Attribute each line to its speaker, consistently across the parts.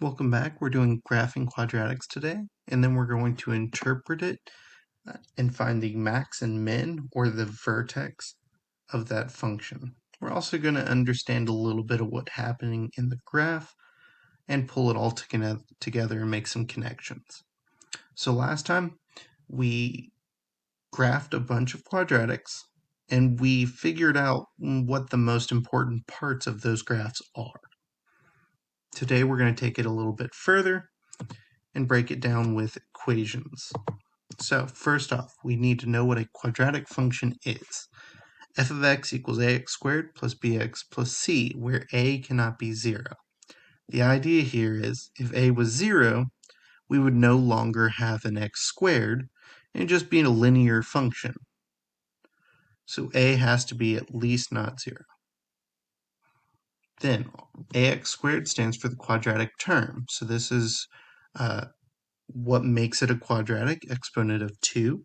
Speaker 1: Welcome back. We're doing graphing quadratics today, and then we're going to interpret it and find the max and min, or the vertex, of that function. We're also going to understand a little bit of what's happening in the graph and pull it all together and make some connections. So last time, we graphed a bunch of quadratics, and we figured out what the most important parts of those graphs are. Today, we're going to take it a little bit further and break it down with equations. So first off, we need to know what a quadratic function is. F of x equals ax squared plus bx plus c, where a cannot be 0. The idea here is if a was 0, we would no longer have an x squared and just be a linear function. So a has to be at least not 0. Then ax squared stands for the quadratic term. So this is what makes it a quadratic, exponent of 2.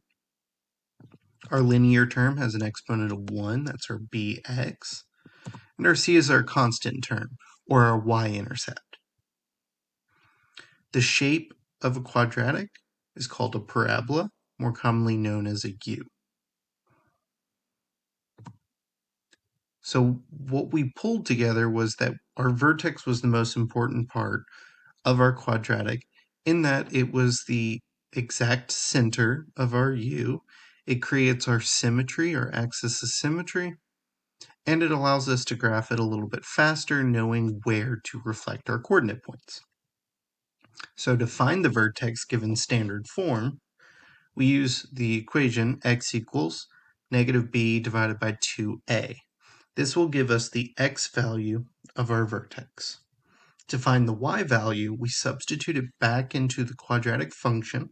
Speaker 1: Our linear term has an exponent of 1, that's our bx. And our c is our constant term, or our y-intercept. The shape of a quadratic is called a parabola, more commonly known as a U. So what we pulled together was that our vertex was the most important part of our quadratic, in that it was the exact center of our U. It creates our symmetry, our axis of symmetry, and it allows us to graph it a little bit faster, knowing where to reflect our coordinate points. So to find the vertex given standard form, we use the equation x equals negative b divided by 2a. This will give us the x value of our vertex. To find the y value, we substitute it back into the quadratic function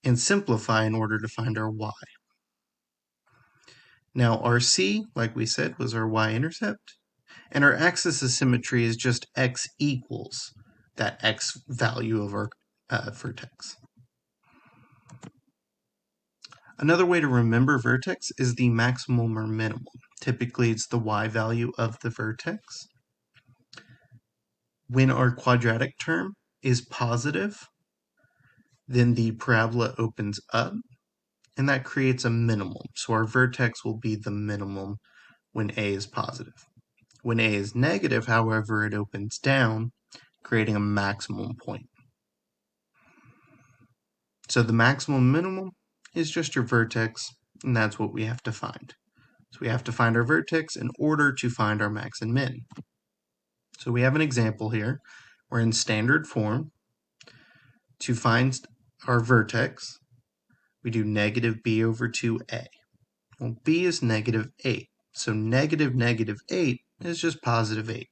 Speaker 1: and simplify in order to find our y. Now our c, like we said, was our y-intercept, and our axis of symmetry is just x equals that x value of our vertex. Another way to remember vertex is the maximum or minimum. Typically, it's the y value of the vertex. When our quadratic term is positive, then the parabola opens up, and that creates a minimum. So our vertex will be the minimum when a is positive. When a is negative, however, it opens down, creating a maximum point. So the maximum minimum is just your vertex, and that's what we have to find. So we have to find our vertex in order to find our max and min. So we have an example here. We're in standard form. To find our vertex, we do negative b over 2a. Well, b is negative 8, so negative 8 is just positive 8,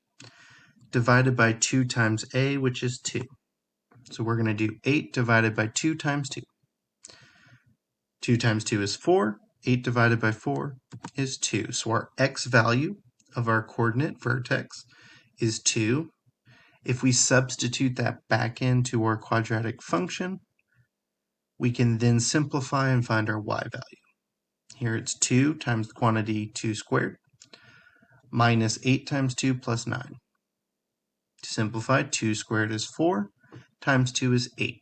Speaker 1: divided by 2 times a, which is 2. So we're going to do 8 divided by 2 times 2. 2 times 2 is 4. 8 divided by 4 is 2. So our x value of our coordinate vertex is 2. If we substitute that back into our quadratic function, we can then simplify and find our y value. Here it's 2 times the quantity 2 squared, minus 8 times 2 plus 9. To simplify, 2 squared is 4, times 2 is 8.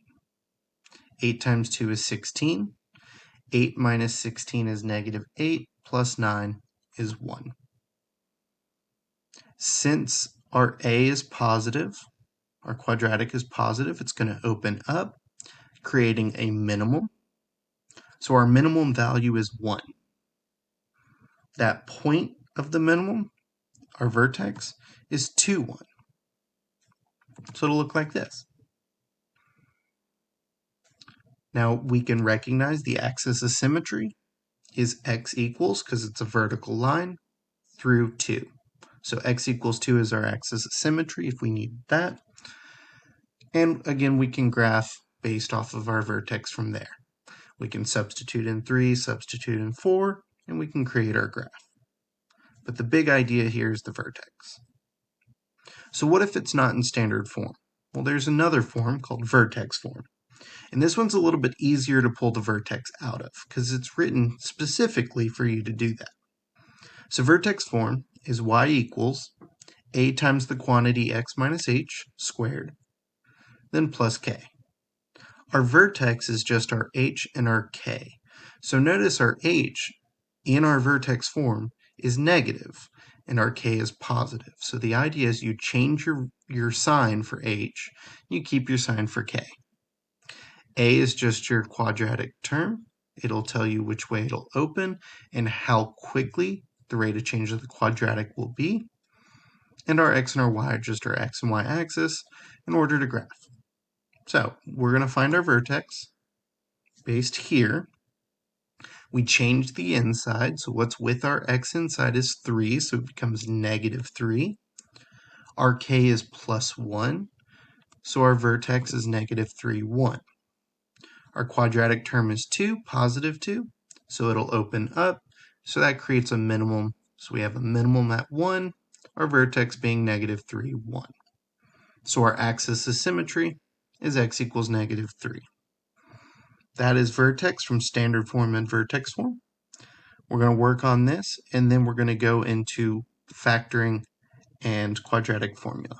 Speaker 1: 8 times 2 is 16. 8 minus 16 is negative 8, plus 9 is 1. Since our a is positive, our quadratic is positive, it's going to open up, creating a minimum. So our minimum value is 1. That point of the minimum, our vertex, is 2, 1. So it'll look like this. Now we can recognize the axis of symmetry is x equals, because it's a vertical line, through 2. So x equals 2 is our axis of symmetry if we need that. And again, we can graph based off of our vertex from there. We can substitute in 3, substitute in 4, and we can create our graph. But the big idea here is the vertex. So what if it's not in standard form? Well, there's another form called vertex form. And this one's a little bit easier to pull the vertex out of, because it's written specifically for you to do that. So vertex form is y equals a times the quantity x minus h squared then plus k. Our vertex is just our h and our k. So notice our h in our vertex form is negative and our k is positive. So the idea is you change your sign for h, you keep your sign for k. A is just your quadratic term. It'll tell you which way it'll open and how quickly the rate of change of the quadratic will be. And our x and our y are just our x and y axis in order to graph. So we're going to find our vertex based here. We change the inside, so what's with our x inside is 3, so it becomes negative 3. Our k is plus 1, so our vertex is negative 3, 1. Our quadratic term is 2, positive 2, so it'll open up, so that creates a minimum. So we have a minimum at 1, our vertex being negative 3, 1. So our axis of symmetry is x equals negative 3. That is vertex from standard form and vertex form. We're going to work on this, and then we're going to go into factoring and quadratic formula.